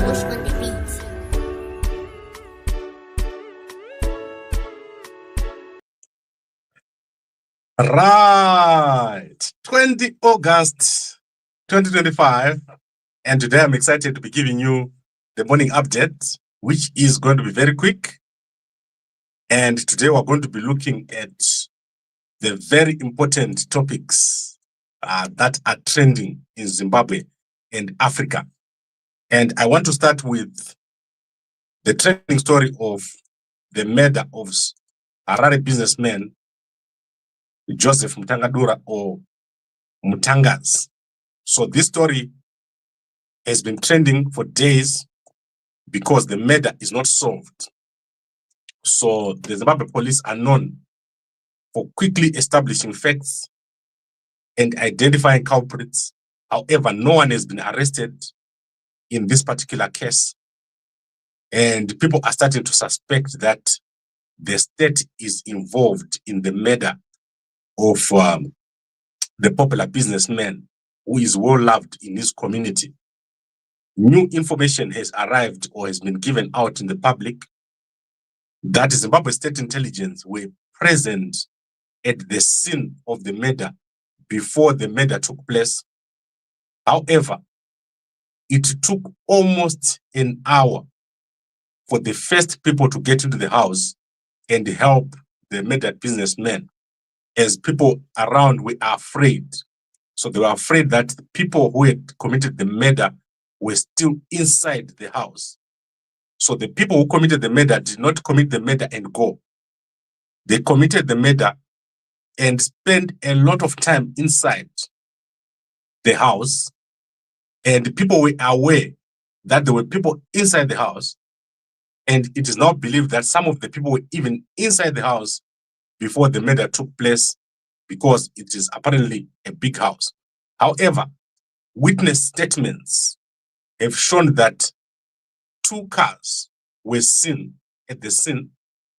Bush on the beat. Right, 20 August 2025, and today I'm excited to be giving you the morning update, which is going to be very quick. And today we're going to be looking at the very important topics that are trending in Zimbabwe and Africa. And I want to start with the trending story of the murder of Harare businessman Joseph Mutangadura, or Mutangas. So this story has been trending for days because the murder is not solved. So the Zimbabwe police are known for quickly establishing facts and identifying culprits. However, no one has been arrested in this particular case. And people are starting to suspect that the state is involved in the murder of the popular businessman who is well loved in his community. New information has arrived or has been given out in the public that Zimbabwe State Intelligence were present at the scene of the murder before the murder took place. However, it took almost an hour for the first people to get into the house and help the murdered businessman, as people around were afraid. So they were afraid that the people who had committed the murder were still inside the house. So the people who committed the murder did not commit the murder and go. They committed the murder and spent a lot of time inside the house. And people were aware that there were people inside the house. And it is now believed that some of the people were even inside the house before the murder took place, because it is apparently a big house. However, witness statements have shown that 2 cars were seen at the scene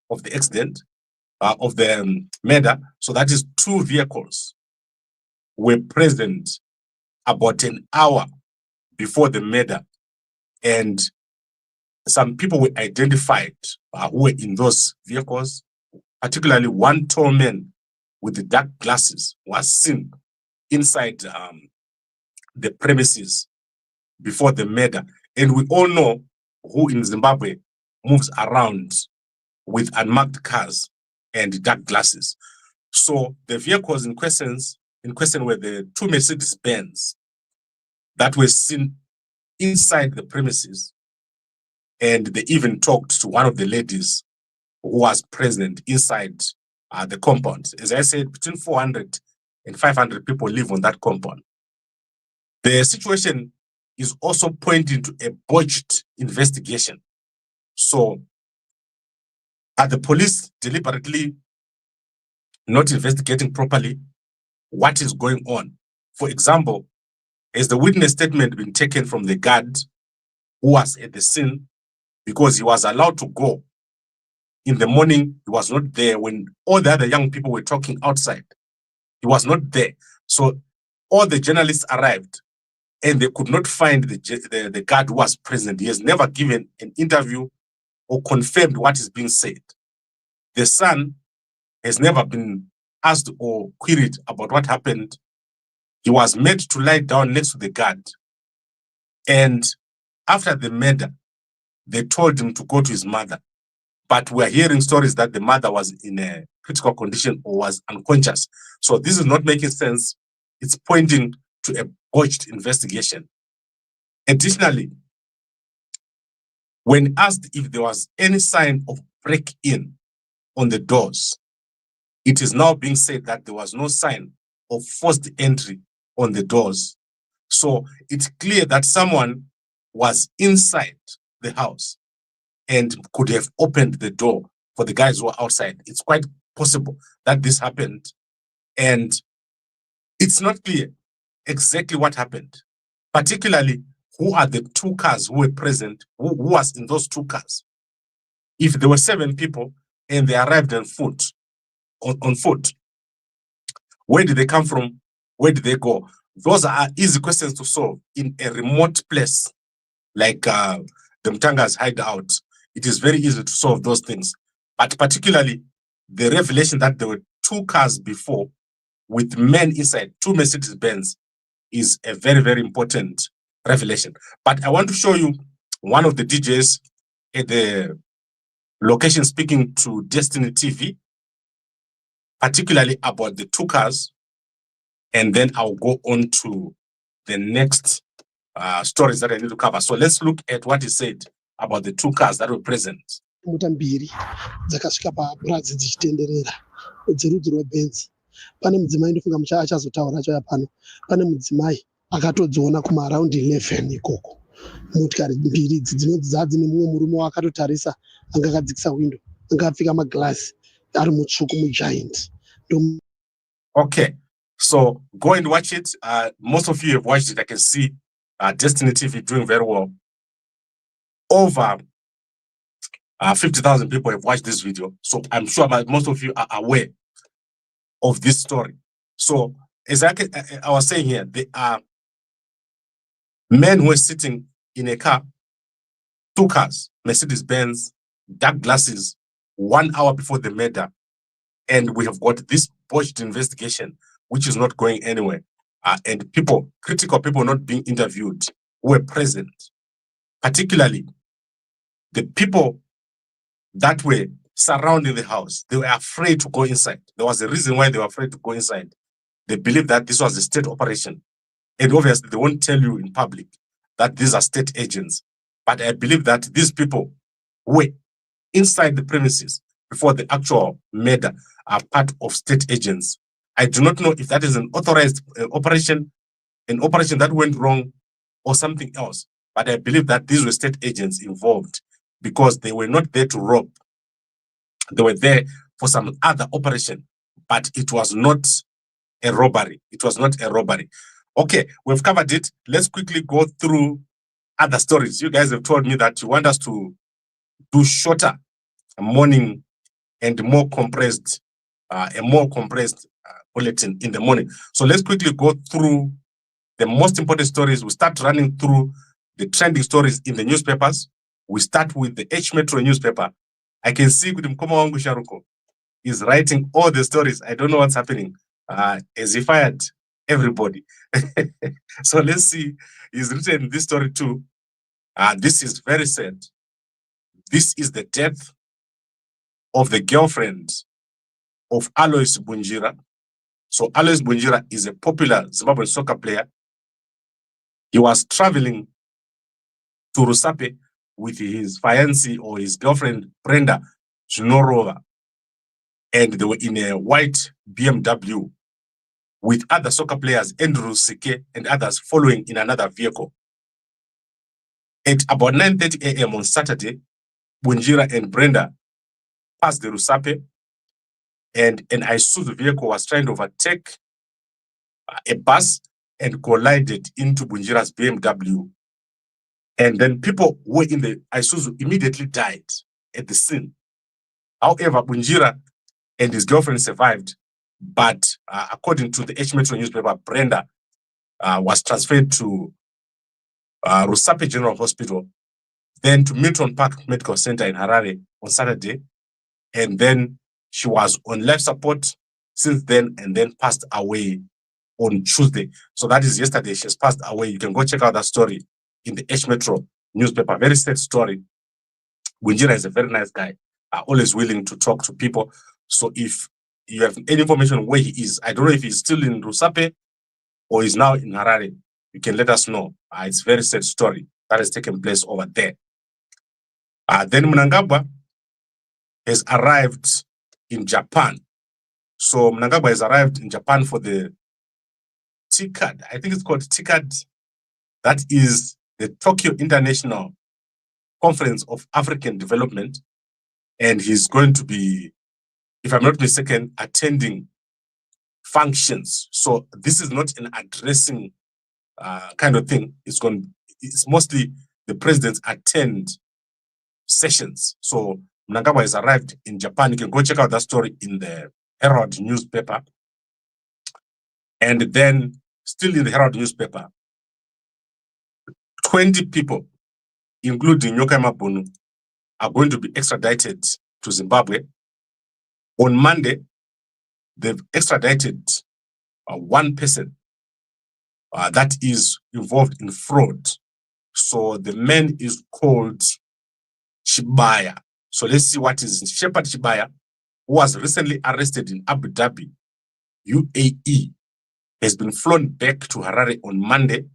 of the accident, of the murder. So that is 2 vehicles were present about an hour before the murder. And some people were identified who were in those vehicles, particularly one tall man with the dark glasses was seen inside the premises before the murder. And we all know who in Zimbabwe moves around with unmarked cars and dark glasses. So the vehicles in question were the 2 Mercedes Benz that were seen inside the premises. And they even talked to one of the ladies who was present inside the compound. As I said, between 400 and 500 people live on that compound. The situation is also pointing to a botched investigation. So are the police deliberately not investigating properly what is going on? For example, has the witness statement been taken from the guard who was at the scene, because he was allowed to go? In the morning, he was not there when all the other young people were talking outside. He was not there. So all the journalists arrived and they could not find the guard who was present. He has never given an interview or confirmed what is being said. The son has never been asked or queried about what happened. He was made to lie down next to the guard. And after the murder, they told him to go to his mother. But we're hearing stories that the mother was in a critical condition or was unconscious. So this is not making sense. It's pointing to a botched investigation. Additionally, when asked if there was any sign of break-in on the doors, it is now being said that there was no sign of forced entry on the doors. So it's clear that someone was inside the house and could have opened the door for the guys who were outside. It's quite possible that this happened. And it's not clear exactly what happened, particularly who are the 2 cars who were present, who was in those 2 cars. If there were 7 people and they arrived on foot, where did they come from? Where did they go? Those are easy questions to solve in a remote place. like the Mutanga's Hideout, it is very easy to solve those things. But particularly the revelation that there were 2 cars before with men inside, 2 Mercedes Benz, is a very, very important revelation. But I want to show you one of the DJs at the location speaking to Destiny TV, particularly about the 2 cars, and then I'll go on to the next stories that I need to cover. So let's look at what he said about the 2 cars that were present. Mutambiri dzakasvika papuradzi dzichitenderera dzerudzi rwebenzi. Pane mudzimai ndofunga mucha achazotaura acho yapano. Pane mudzimai akatodziona kuma around 11 ikoko. Motikari mbiri dzinodzi nemumwe murume wakatotarisa anga akadzikisa window, anga apfeka maglasi ari mutsvuku mugiant. Okay, so go and watch it. Most of you have watched it. I can see Destiny TV doing very well. Over 50,000 people have watched this video. So I'm sure most of you are aware of this story. So as I was saying here, there are men who are sitting in a car, 2 cars, Mercedes Benz, dark glasses, 1 hour before the murder. And we have got this botched investigation, which is not going anywhere. And people, critical people not being interviewed, who were present, particularly the people that were surrounding the house. They were afraid to go inside. There was a reason why they were afraid to go inside. They believed that this was a state operation. And obviously, they won't tell you in public that these are state agents. But I believe that these people were inside the premises before the actual murder are part of state agents. I do not know if that is an authorized operation, an operation that went wrong, or something else. But I believe that these were state agents involved because they were not there to rob. They were there for some other operation, but it was not a robbery. It was not a robbery. Okay, we've covered it. Let's quickly go through other stories. You guys have told me that you want us to do shorter morning and more compressed, bulletin in the morning. So let's quickly go through the most important stories. We start running through the trending stories in the newspapers. We start with the H Metro newspaper. I can see Mkoma Wangu Sharuko is writing all the stories. I don't know what's happening. Has he fired everybody? So let's see. He's written this story too. This is very sad. This is the death of the girlfriend of Alois Bunjira. So Alois Bunjira is a popular Zimbabwean soccer player. He was traveling to Rusape with his fiancée or his girlfriend, Brenda Zvinorova. And they were in a white BMW with other soccer players, Andrew Rusike and others following in another vehicle. At about 9:30 a.m. on Saturday, Bunjira and Brenda passed the Rusape, and an Isuzu vehicle was trying to overtake a bus and collided into Bunjira's BMW. And then people who were in the Isuzu immediately died at the scene. However, Bunjira and his girlfriend survived, but according to the H Metro newspaper, Brenda was transferred to Rusape General Hospital, then to Milton Park Medical Center in Harare on Saturday, and then she was on life support since then, and then passed away on Tuesday. So that is yesterday. She has passed away. You can go check out that story in the H Metro newspaper. Very sad story. Bunjira is a very nice guy, always willing to talk to people. So if you have any information where he is, I don't know if he's still in Rusape or he's now in Harare, you can let us know. It's a very sad story that has taken place over there. Then Mnangagwa has arrived in Japan. So Mnangagwa has arrived in Japan for the TICAD. I think it's called TICAD. That is the Tokyo International Conference of African Development. And he's going to be, if I'm not mistaken, attending functions. So this is not an addressing kind of thing. It's mostly the presidents attend sessions. So Mnangagwa has arrived in Japan. You can go check out that story in the Herald newspaper. And then, still in the Herald newspaper, 20 people including Nyoka Mabunu, are going to be extradited to Zimbabwe. On Monday, they've extradited one person that is involved in fraud. So the man is called Chibaya. So let's see what is Shepherd Chibaya, who was recently arrested in Abu Dhabi, UAE, has been flown back to Harare on Monday.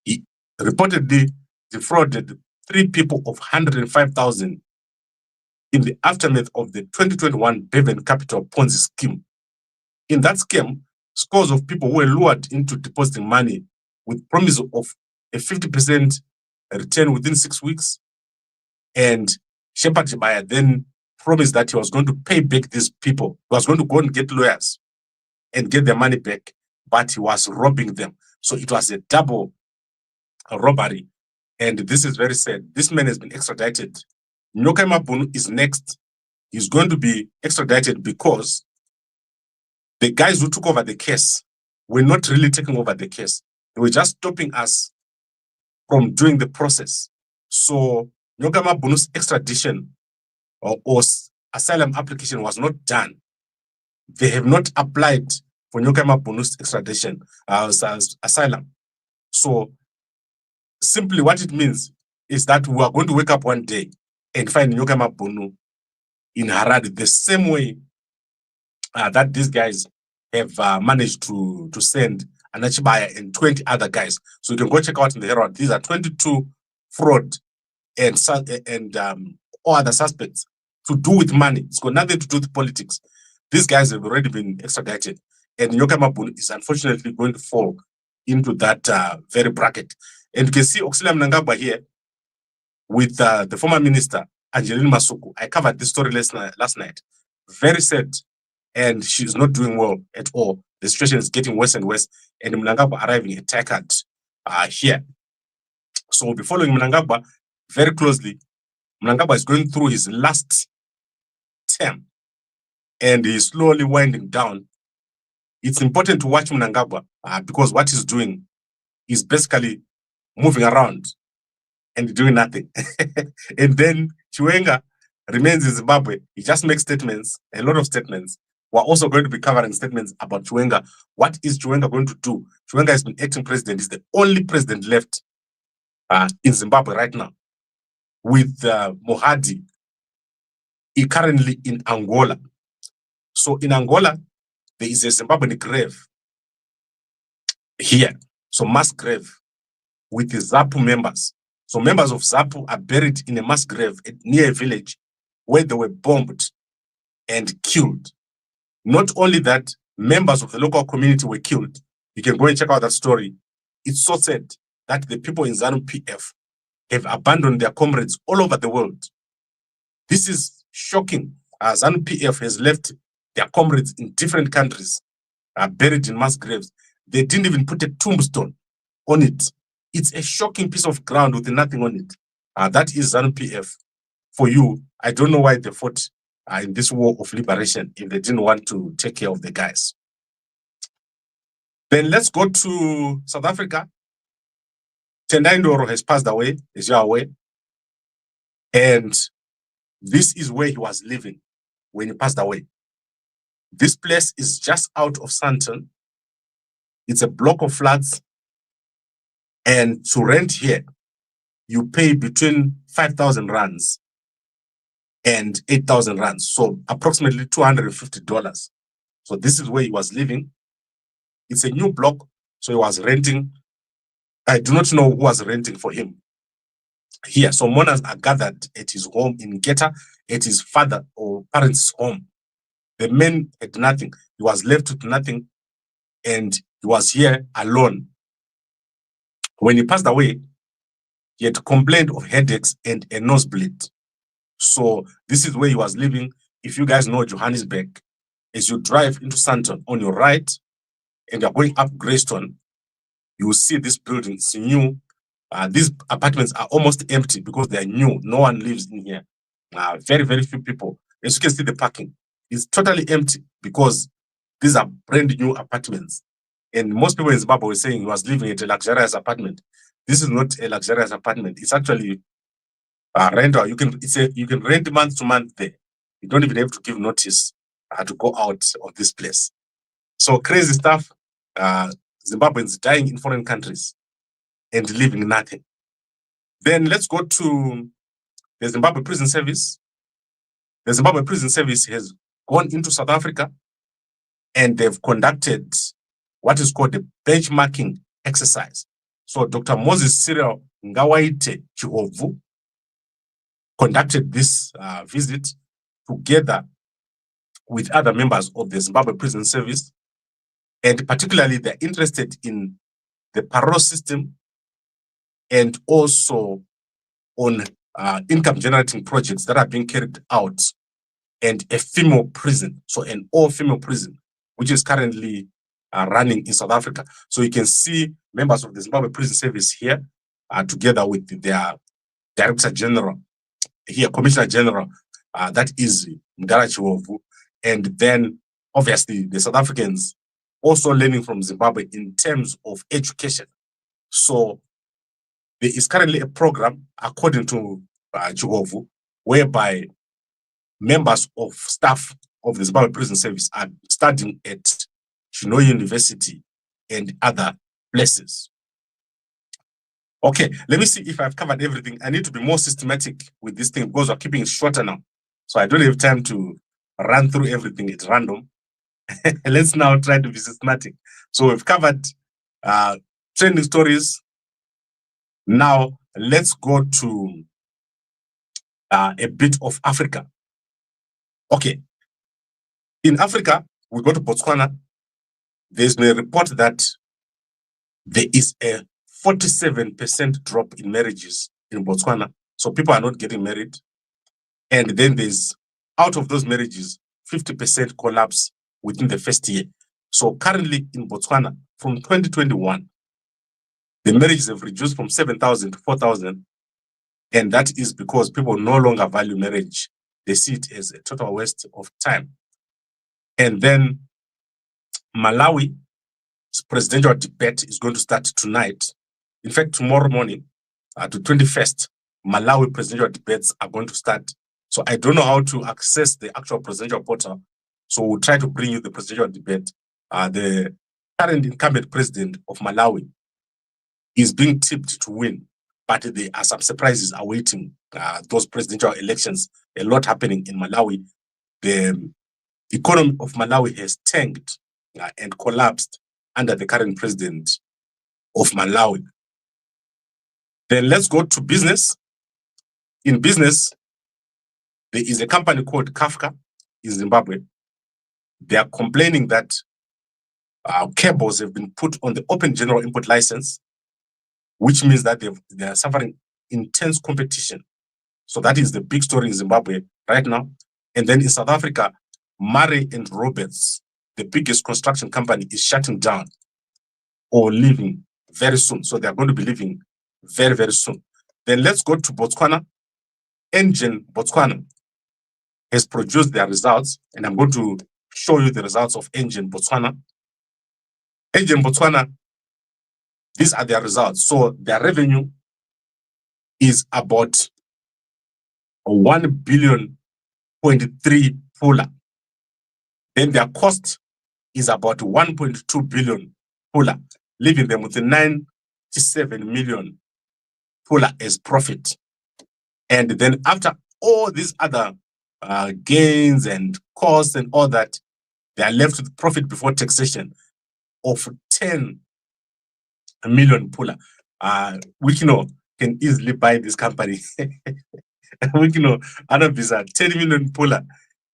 He reportedly defrauded 3 people of 105,000 in the aftermath of the 2021 Bevan Capital Ponzi scheme. In that scheme, scores of people were lured into depositing money with promise of a 50% return within 6 weeks. And Shepherd Chibaya then promised that he was going to pay back these people. He was going to go and get lawyers and get their money back, but he was robbing them. So it was a double robbery. And this is very sad. This man has been extradited. Nyoka Mabunu is next. He's going to be extradited because the guys who took over the case were not really taking over the case. They were just stopping us from doing the process. So Nyoka Mabunu's extradition or asylum application was not done. They have not applied for Nyoka Mabunu's extradition asylum. So simply what it means is that we are going to wake up one day and find Nyoka Mabunu in Harare the same way that these guys have managed to send Anachibaya and 20 other guys. So you can go check out in the Herald. These are 22 fraud and all other suspects to do with money. It's got nothing to do with politics. These guys have already been extradited. And Nyoka Mabunu is unfortunately going to fall into that very bracket. And you can see Auxilia Mnangagwa here with the former minister, Angeline Masuku. I covered this story last night. Very sad. And she's not doing well at all. The situation is getting worse and worse. And Mnangagwa arriving at TICAD here. So we'll be following Mnangagwa very closely. Mnangagwa is going through his last term. And he's slowly winding down. It's important to watch Mnangagwa because what he's doing is basically moving around and doing nothing. And then Chiwenga remains in Zimbabwe. He just makes statements, a lot of statements. We're also going to be covering statements about Chiwenga. What is Chiwenga going to do? Chiwenga has been acting president. He's the only president left in Zimbabwe right now. With Mohadi, he currently in Angola. So in Angola, there is a Zimbabwean grave here. So mass grave with the ZAPU members. So members of ZAPU are buried in a mass grave near a village where they were bombed and killed. Not only that, members of the local community were killed. You can go and check out that story. It's so sad that the people in ZANU-PF have abandoned their comrades all over the world. This is shocking. ZANU-PF has left their comrades in different countries, buried in mass graves. They didn't even put a tombstone on it. It's a shocking piece of ground with nothing on it. That is ZANU-PF. For you, I don't know why they fought in this war of liberation if they didn't want to take care of the guys. Then let's go to South Africa. Tendai Ndoro has passed away, as you are aware. And this is where he was living when he passed away. This place is just out of Sandton. It's a block of flats. And to rent here, you pay between 5,000 rands and 8,000 rands. So approximately $250. So this is where he was living. It's a new block. So he was renting. I do not know who was renting for him here. So mourners are gathered at his home in Geta, at his father or parents' home. The man had nothing. He was left with nothing. And he was here alone. When he passed away, he had complained of headaches and a nosebleed. So this is where he was living. If you guys know Johannesburg, as you drive into Sandton on your right, and you're going up Greystone, you will see this building. It's new. These apartments are almost empty because they are new. No one lives in here. Very, very few people. As you can see, the parking is totally empty because these are brand new apartments. And most people in Zimbabwe were saying he was living at a luxurious apartment. This is not a luxurious apartment. It's actually rent, or you can rent month to month there. You don't even have to give notice to go out of this place. So crazy stuff. Zimbabweans dying in foreign countries and leaving nothing. Then let's go to the Zimbabwe Prison Service. The Zimbabwe Prison Service has gone into South Africa and they've conducted what is called the benchmarking exercise. So Dr. Moses Cyril Ngawaite Chihovu conducted this visit together with other members of the Zimbabwe Prison Service, and particularly they're interested in the parole system and also on income generating projects that are being carried out, and a female prison, so an all-female prison, which is currently running in South Africa. So you can see members of the Zimbabwe Prison Service here together with their Director General, here, Commissioner General, that is Mdara Chihovu, and then obviously the South Africans also learning from Zimbabwe in terms of education. So there is currently a program, according to Chihovu, whereby members of staff of the Zimbabwe Prison Service are studying at Chino University and other places. Okay, let me see if I've covered everything. I need to be more systematic with this thing because we're keeping it shorter now. So I don't have time to run through everything at random. Let's now try to be systematic. So we've covered trending stories. Now let's go to a bit of Africa. Okay, in Africa, we go to Botswana. There's been a report that there is a 47% drop in marriages in Botswana. So people are not getting married. And then there's, out of those marriages, 50% collapse within the first year. So currently in Botswana, from 2021, the marriages have reduced from 7,000 to 4,000. And that is because people no longer value marriage. They see it as a total waste of time. And then Malawi's presidential debate is going to start tonight. In fact, tomorrow morning, to 21st, Malawi presidential debates are going to start. So I don't know how to access the actual presidential portal. So we'll try to bring you the presidential debate. The current incumbent president of Malawi is being tipped to win, but there are some surprises awaiting those presidential elections. A lot happening in Malawi. The economy of Malawi has tanked and collapsed under the current president of Malawi. Then let's go to business. In business, there is a company called Kafka in Zimbabwe. They are complaining that cables have been put on the open general import license, which means that they are suffering intense competition. So that is the big story in Zimbabwe right now. And then in South Africa, Murray and Roberts, the biggest construction company, is shutting down or leaving very soon. So they are going to be leaving very, very soon. Then let's go to Botswana. Engine Botswana has produced their results, and I'm going to show you the results of Engine Botswana. Engine Botswana, these are their results. So their revenue is about 1.3 billion pula. Then their cost is about 1.2 billion pula, leaving them with 97 million pula as profit. And then after all these other gains and costs and all that, they are left with profit before taxation of 10 million pula. Wikino can easily buy this company. Wikino, other visa, 10 million pula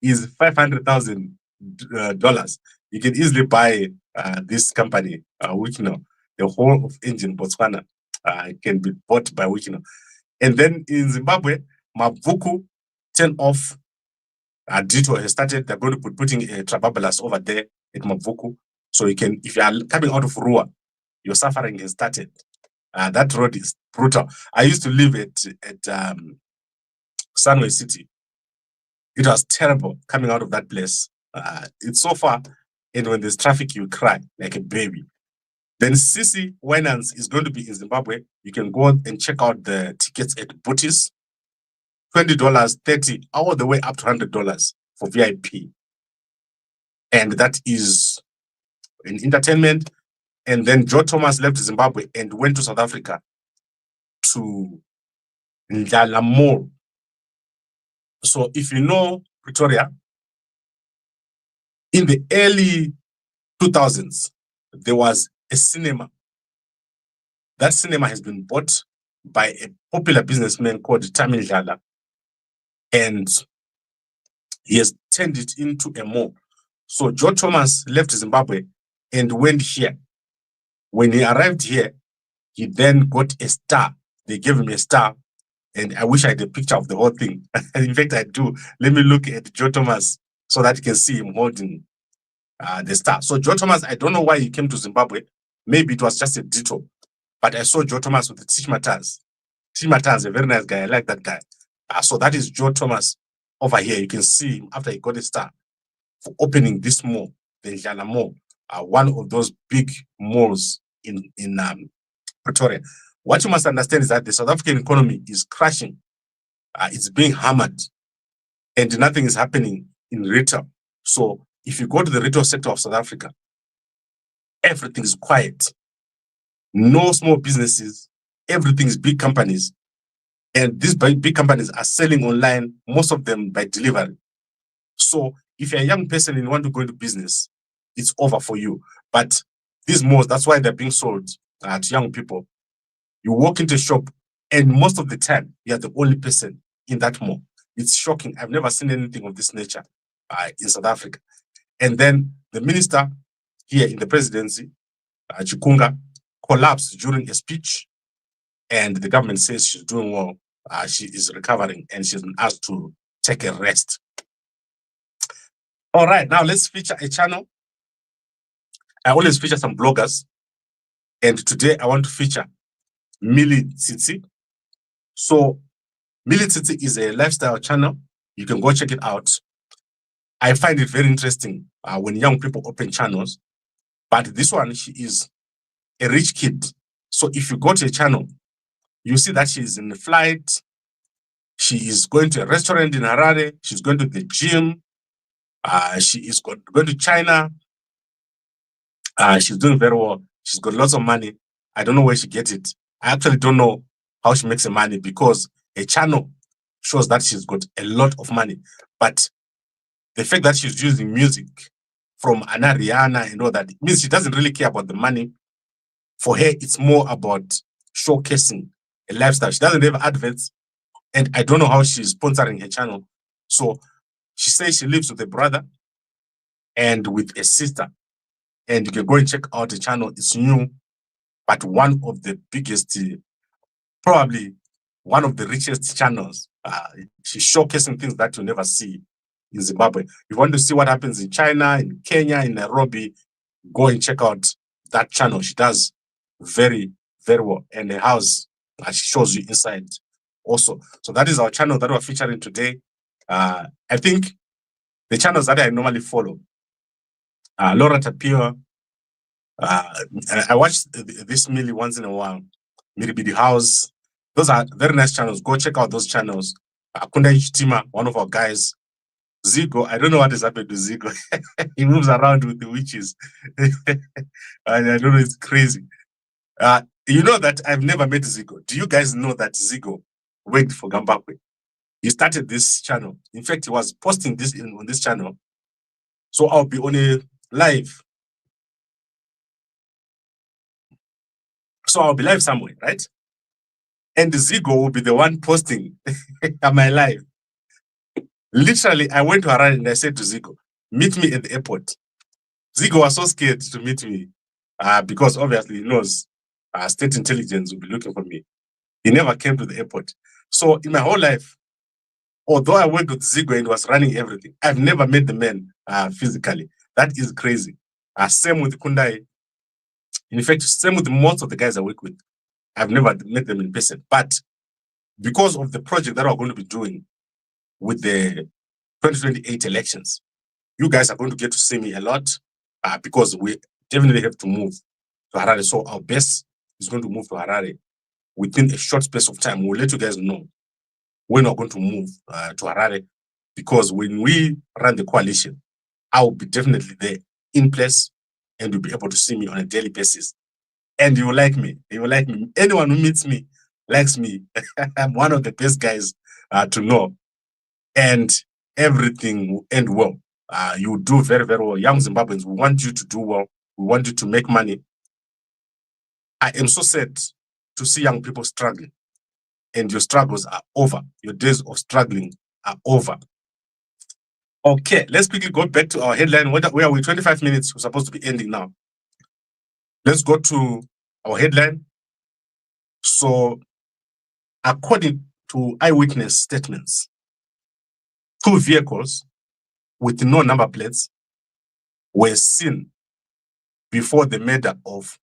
is $500,000. You can easily buy this company, Wikino. The whole of Engine Botswana can be bought by Wikino. And then in Zimbabwe, Mavuku turn off. Dito has started. They're going to be putting a trababalas over there at Mavuku. So you can, if you are coming out of Rua, your suffering has started. That road is brutal. I used to live at Sunway City. It was terrible coming out of that place. It's so far, and when there's traffic, you cry like a baby. Then CC Wynans is going to be in Zimbabwe. You can go and check out the tickets at Booties. $20, $30, all the way up to $100 for VIP. And that is in entertainment. And then Joe Thomas left Zimbabwe and went to South Africa to Ndlala Mall. So if you know Pretoria, in the early 2000s, there was a cinema. That cinema has been bought by a popular businessman called Tamil Ndlala, and he has turned it into a mall. So Joe Thomas left Zimbabwe and went here. When he arrived here, he then got a star. They gave him a star, and I wish I had a picture of the whole thing. In fact, I do. Let me look at Joe Thomas so that you can see him holding the star. So Joe Thomas, I don't know why he came to Zimbabwe. Maybe it was just a detour. But I saw Joe Thomas with the Tish Mataz, a very nice guy. I like that guy. So that is Joe Thomas over here. You can see him after he got a star for opening this mall, the Ndlala Mall, one of those big malls in Pretoria. What you must understand is that the South African economy is crashing. It's being hammered, and nothing is happening in retail. So if you go to the retail sector of South Africa, everything is quiet. No small businesses, everything is big companies. And these big companies are selling online, most of them by delivery. So if you're a young person and you want to go into business, it's over for you. But these malls, that's why they're being sold to young people. You walk into a shop, and most of the time, you're the only person in that mall. It's shocking. I've never seen anything of this nature in South Africa. And then the minister here in the presidency, Chikunga, collapsed during a speech, and the government says she's doing well. She is recovering, and she's been asked to take a rest. All right, now let's feature a channel. I always feature some bloggers, and today I want to feature Mili Tsitsi. So Mili Tsitsi is a lifestyle channel. You can go check it out. I find it very interesting when young people open channels. But this one, she is a rich kid. So if you go to a channel, you see that she's in the flight. She is going to a restaurant in Harare. She's going to the gym. She is going to China. She's doing very well. She's got lots of money. I don't know where she gets it. I actually don't know how she makes the money, because a channel shows that she's got a lot of money. But the fact that she's using music from Anna Rihanna and all that means she doesn't really care about the money. For her, it's more about showcasing a lifestyle. She doesn't have adverts, and I don't know how she's sponsoring her channel. So she says she lives with a brother and with a sister. And you can go and check out the channel. It's new, but one of the biggest, probably one of the richest channels. She's showcasing things that you never see in Zimbabwe. If you want to see what happens in China, in Kenya, in Nairobi, go and check out that channel. She does very, very well. And the house, she shows you inside also. So that is our channel that we're featuring today. I think the channels that I normally follow, Laura Tapia, I watch this Millie once in a while, Miribidi House. Those are very nice channels. Go check out those channels. Kunda Ichitima, one of our guys. Zigo, I don't know what has happened to Zigo. He moves around with the witches. I don't know, it's crazy. You know that I've never met Zigo. Do you guys know that Zigo worked for Gambakwe? He started this channel. In fact, he was posting this on this channel. So I'll be on a live. So I'll be live somewhere, right? And Zigo will be the one posting my live. Literally, I went to Harare and I said to Zigo, meet me at the airport. Zigo was so scared to meet me because obviously he knows state intelligence will be looking for me. He never came to the airport. So in my whole life, although I worked with Zigo and was running everything, I've never met the man physically. That is crazy. Same with Kundai. In fact, same with most of the guys I work with. I've never met them in person. But because of the project that we're going to be doing with the 2028 elections, you guys are going to get to see me a lot because we definitely have to move to Harare. So our best is going to move to Harare within a short space of time. We'll let you guys know when we're going to move to Harare, because when we run the coalition, I will be definitely there in place, and you'll be able to see me on a daily basis. And you will like me. You will like me. Anyone who meets me likes me. I'm one of the best guys to know. And everything will end well. You will do very, very well. Young Zimbabweans, we want you to do well. We want you to make money. I am so sad to see young people struggling. And your struggles are over. Your days of struggling are over. Okay, let's quickly go back to our headline. Where are we? 25 minutes. We're supposed to be ending now. Let's go to our headline. So, according to eyewitness statements, 2 vehicles with no number plates were seen before the murder of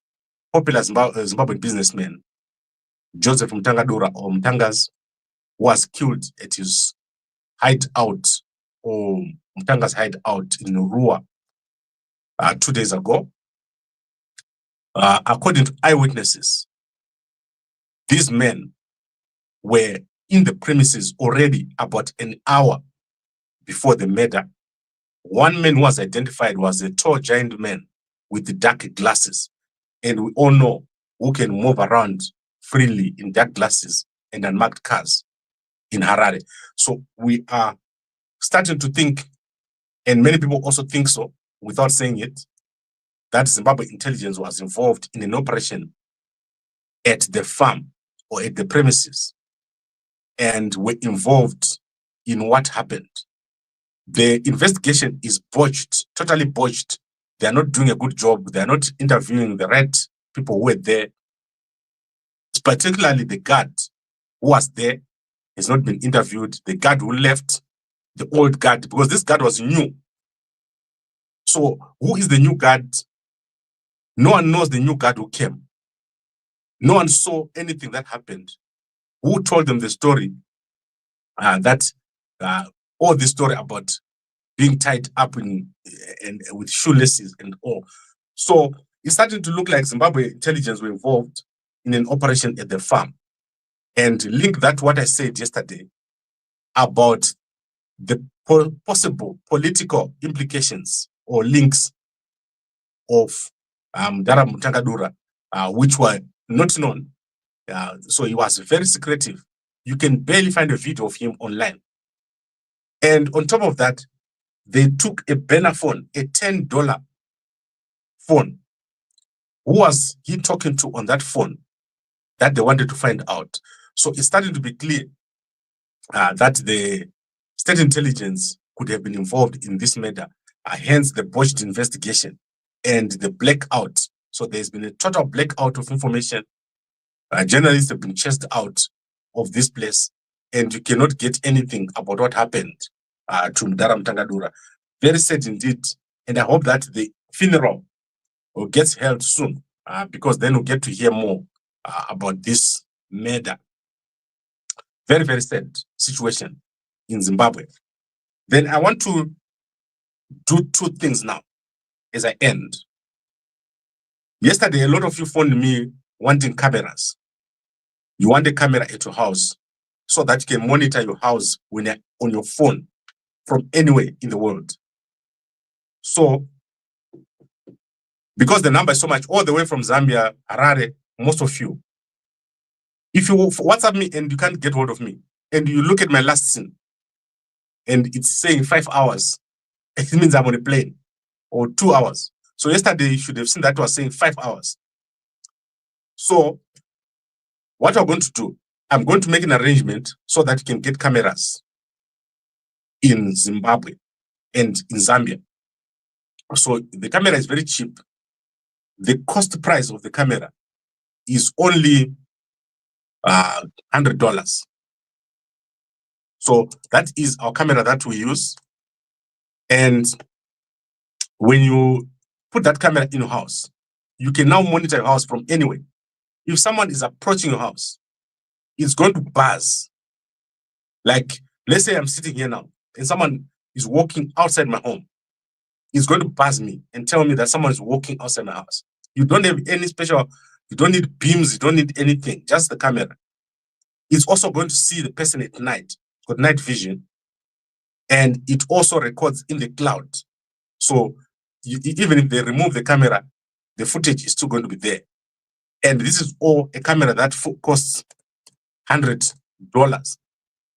popular Zimbabwean businessman Joseph Mtangadura, or Mtangas, was killed at his hideout, or Mtanga's hideout in Rua 2 days ago. According to eyewitnesses, these men were in the premises already about an hour before the murder. One man who was identified was a tall giant man with the dark glasses. And we all know who can move around freely in dark glasses and unmarked cars in Harare. So we are starting to think, and many people also think so, without saying it, that Zimbabwe intelligence was involved in an operation at the farm or at the premises, and were involved in what happened. The investigation is botched, totally botched. They are not doing a good job. They are not interviewing the right people who were there. Particularly the guard who was there has not been interviewed. The guard who left, the old guard, because this guard was new. So who is the new guard? No one knows the new guard who came. No one saw anything that happened. Who told them the story? All this story about being tied up and with shoelaces and all. So it's starting to look like Zimbabwe intelligence were involved in an operation at the farm. And link that to what I said yesterday about the possible political implications or links of Dara Mutangadura, which were not known. So he was very secretive. You can barely find a video of him online. And on top of that, they took a burner phone, a $10 phone. Who was he talking to on that phone that they wanted to find out? So it's starting to be clear that the state intelligence could have been involved in this matter, hence the botched investigation and the blackout. So there's been a total blackout of information. Journalists have been chased out of this place, and you cannot get anything about what happened to Dara Mutangadura. Very sad indeed. And I hope that the funeral gets held soon, because then we'll get to hear more about this murder. Very, very sad situation in Zimbabwe. Then I want to do 2 things now as I end. Yesterday, a lot of you phoned me wanting cameras. You want a camera at your house so that you can monitor your house when you're on your phone from anywhere in the world. So, because the number is so much, all the way from Zambia, Harare, most of you, if you WhatsApp me and you can't get hold of me, and you look at my last scene, and it's saying 5 hours, it means I'm on a plane, or 2 hours. So yesterday, you should have seen that was saying 5 hours. So what I'm going to do, I'm going to make an arrangement so that you can get cameras in Zimbabwe and in Zambia. So the camera is very cheap. The cost price of the camera is only $100. So that is our camera that we use. And when you put that camera in your house, you can now monitor your house from anywhere. If someone is approaching your house, it's going to buzz. Like, let's say I'm sitting here now and someone is walking outside my home. It's going to buzz me and tell me that someone is walking outside my house. You don't have any special, you don't need beams, you don't need anything, just the camera. It's also going to see the person at night. It's got night vision. And it also records in the cloud. So even if they remove the camera, the footage is still going to be there. And this is all a camera that costs $100.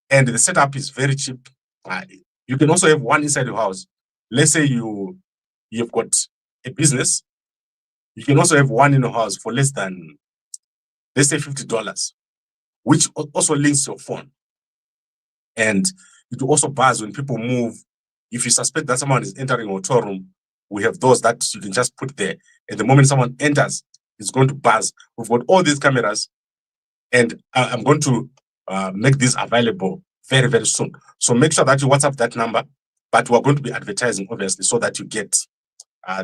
And the setup is very cheap. You can also have one inside your house. Let's say you've got a business. You can also have one in your house for less than, let's say, $50, which also links your phone. And it will also buzz when people move. If you suspect that someone is entering a hotel room, we have those that you can just put there. And the moment someone enters, it's going to buzz. We've got all these cameras, and I'm going to make this available very, very soon. So make sure that you WhatsApp that number, but we're going to be advertising, obviously, so that you get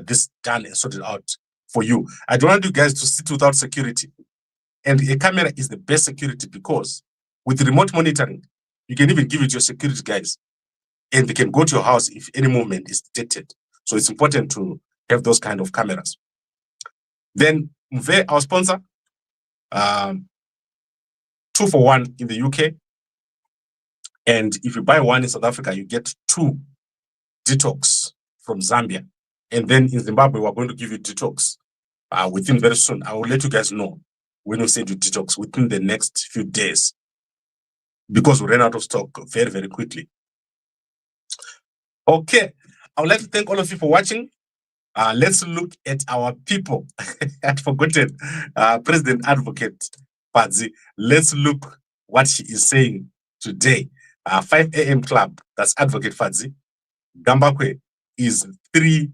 this done and sorted out for you. I don't want you guys to sit without security. And a camera is the best security because with remote monitoring, you can even give it to your security guys and they can go to your house if any movement is detected. So it's important to have those kind of cameras. Then Mve, our sponsor, 2 for 1 in the UK. And if you buy one in South Africa, you get 2 detox from Zambia. And then in Zimbabwe, we're going to give you detox within very soon. I will let you guys know when we send you detox within the next few days because we ran out of stock very, very quickly. Okay, I would like to thank all of you for watching. Let's look at our people. I'd forgotten President Advocate Fadzi. Let's look what she is saying today. 5 a.m. club, that's Advocate Fadzi. Gambakwe is 2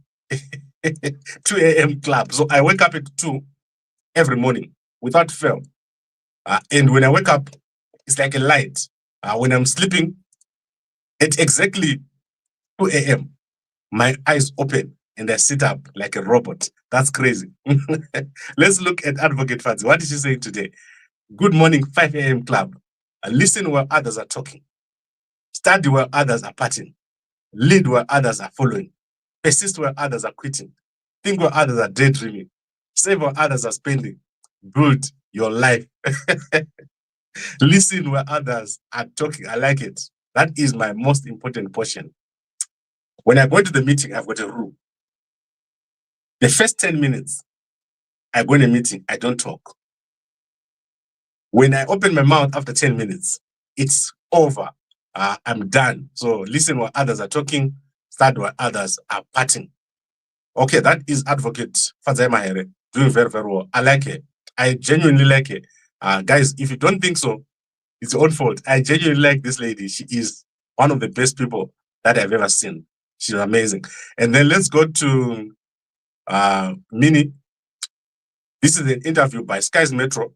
a.m. club. So I wake up at 2 every morning without fail. And when I wake up, it's like a light. When I'm sleeping, at exactly 2 a.m., my eyes open and I sit up like a robot. That's crazy. Let's look at Advocate Fadzi. What is she saying today? Good morning, 5 a.m. club. Listen while others are talking. Study while others are partying. Lead while others are following. Persist while others are quitting. Think while others are daydreaming. Save while others are spending. Build your life. Listen while others are talking. I like it. That is my most important portion. When I go into the meeting, I've got a rule. The first 10 minutes, I go in a meeting, I don't talk. When I open my mouth after 10 minutes, it's over. I'm done. So listen while others are talking, start while others are partying. Okay, that is Advocate Fadzi Mahere doing very, very well. I like it. I genuinely like it. Guys, if you don't think so, it's your own fault. I genuinely like this lady. She is one of the best people that I've ever seen. She's amazing. And then let's go to Mini. This is an interview by Skies Metro.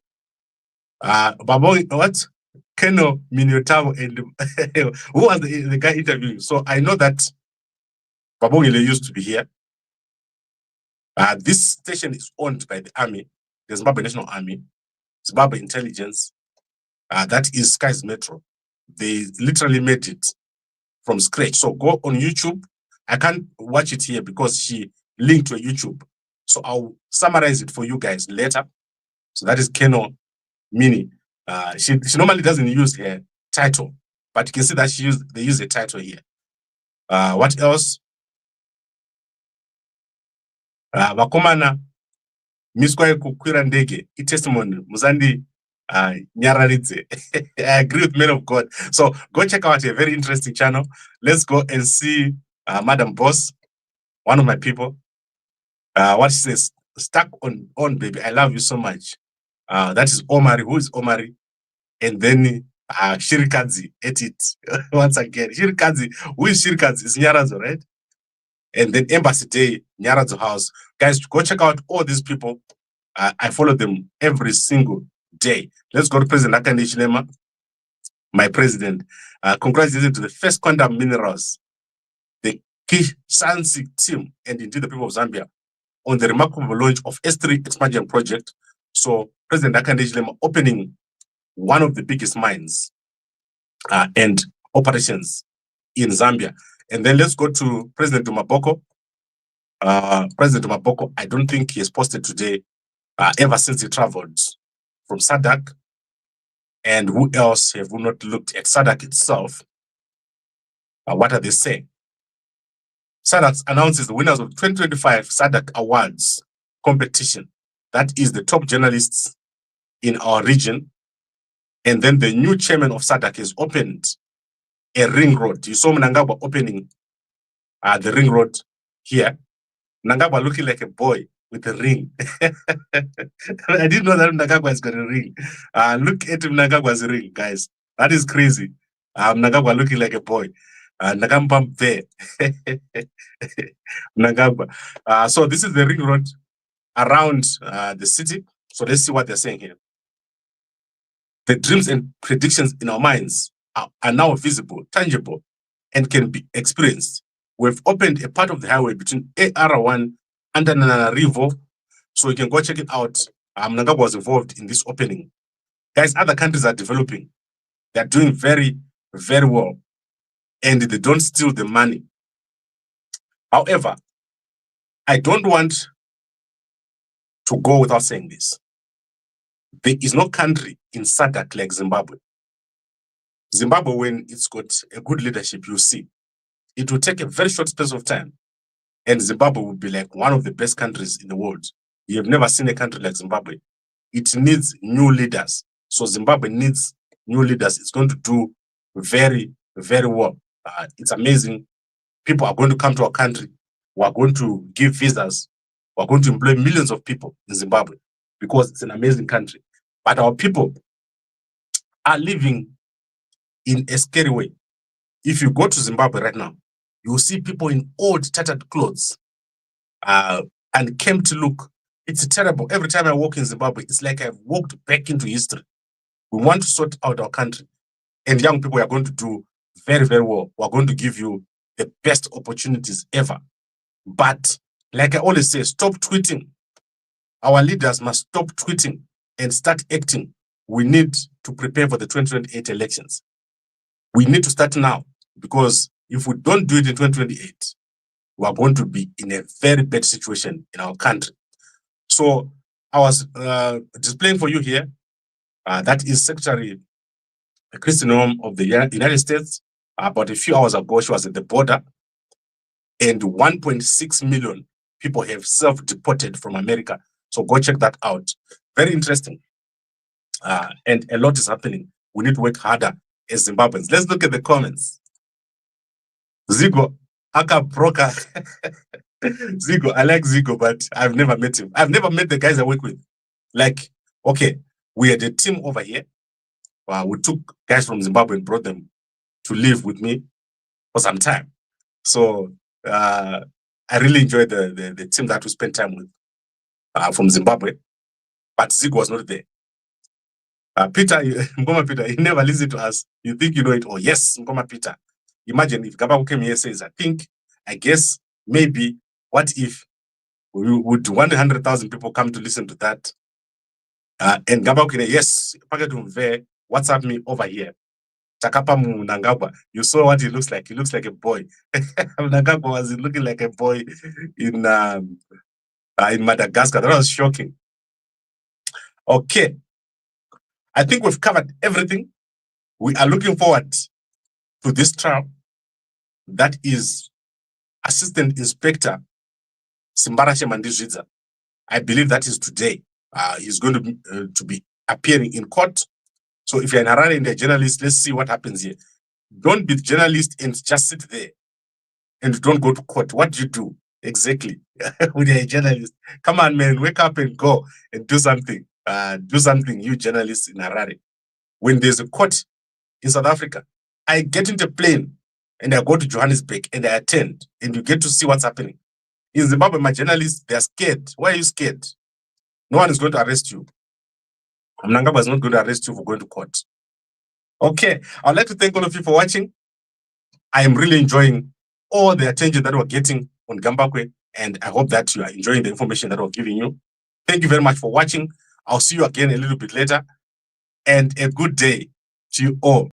Babong, what? Keno Minotavo and who was the guy interviewing? So I know that Babongile used to be here. This station is owned by the army, the Zimbabwe National Army, Zimbabwe Intelligence. That is Skies Metro. They literally made it from scratch. So go on YouTube. I can't watch it here because she linked to a YouTube. So I'll summarize it for you guys later. So that is Keno Mini. She normally doesn't use her title, but you can see that they use a title here. What else? Vakomana Miskwaye kukwira ndege testimony Muzandi Nyararidze. I agree with men of God. So go check out a very interesting channel. Let's go and see Madam Boss, one of my people. What she says, stuck on baby. I love you so much. That is Omari. Who is Omari? And then Shirikadzi ate it once again. Shirikadzi, who is Shirikadzi? It's Nyarazo, right? And then Embassy Day, Nyarazo House. Guys, go check out all these people. I follow them every single day. Let's go to President Akande Hichilema, my president. Congratulations to the First Quantum Minerals, the Kisansi team, and indeed the people of Zambia on the remarkable launch of S3 expansion project. So President Akande Hichilema opening one of the biggest mines and operations in Zambia. And then let's go to President Maboko. President Maboko, I don't think he has posted today ever since he traveled from SADC And who else have we not looked at? SADC itself. What are they saying? SADC announces the winners of 2025 SADC Awards competition. That is the top journalists in our region. And then the new chairman of SADC has opened a ring road. You saw Mnangagwa opening the ring road here. Mnangagwa looking like a boy with a ring. I didn't know that Mnangagwa has got a ring. Look at Mnangagwa's ring, guys. That is crazy. Mnangagwa looking like a boy. Nagambam there. Mnangagwa. So this is the ring road around the city. So let's see what they're saying here. The dreams and predictions in our minds are now visible, tangible, and can be experienced. We've opened a part of the highway between AR1 and Antananarivo, so you can go check it out. Mnangagwa was involved in this opening. Guys, other countries are developing. They're doing very, very well, and they don't steal the money. However, I don't want to go without saying this. There is no country in SADC like Zimbabwe. Zimbabwe, when it's got a good leadership, you see, it will take a very short space of time, and Zimbabwe will be like one of the best countries in the world. You have never seen a country like Zimbabwe. It needs new leaders. So Zimbabwe needs new leaders. It's going to do very, very well. It's amazing. People are going to come to our country. We are going to give visas. We are going to employ millions of people in Zimbabwe because it's an amazing country. But our people are living in a scary way. If you go to Zimbabwe right now, you will see people in old, tattered clothes and came to look. It's terrible. Every time I walk in Zimbabwe, it's like I've walked back into history. We want to sort out our country. And young people are going to do very, very well. We're going to give you the best opportunities ever. But like I always say, stop tweeting. Our leaders must stop tweeting and start acting. We need to prepare for the 2028 elections. We need to start now, because if we don't do it in 2028, we are going to be in a very bad situation in our country. So I was displaying for you here, that is Secretary Kristi Noem of the United States. About a few hours ago, she was at the border, and 1.6 million people have self-deported from America. So go check that out. Very interesting. And a lot is happening. We need to work harder as Zimbabweans. Let's look at the comments. Zigo, Aka Broker. Zigo, I like Zigo, but I've never met him. I've never met the guys I work with. Like, okay, we had a team over here. We took guys from Zimbabwe and brought them to live with me for some time. So I really enjoyed the team that we spent time with from Zimbabwe. But Zigo was not there. Peter, Ngoma Peter, you never listen to us. You think you know it. Oh, yes, Ngoma Peter. Imagine if Gambakwe came here and says, I guess, maybe, what if we would 100,000 people come to listen to that? And Gambakwe, yes, WhatsApp me over here. Chakapa Mnangagwa. You saw what he looks like. He looks like a boy. Mnangagwa was looking like a boy in Madagascar. That was shocking. Okay. I think we've covered everything. We are looking forward to this trial. That is Assistant Inspector Simbarashe Mandizvidza. I believe that is today. He's going to be appearing in court. So if you're in Harare and a journalist, let's see what happens here. Don't be a journalist and just sit there and don't go to court. What do you do exactly when you're a journalist? Come on, man, wake up and go and do something. Do something, you journalists in Harare. When there's a court in South Africa, I get into a plane and I go to Johannesburg and I attend, and you get to see what's happening. In Zimbabwe, my journalists, they're scared. Why are you scared? No one is going to arrest you. Mnangagwa is not going to arrest you for going to court. Okay, I'd like to thank all of you for watching. I am really enjoying all the attention that we're getting on Gambakwe, and I hope that you are enjoying the information that we're giving you. Thank you very much for watching. I'll see you again a little bit later, and a good day to you all.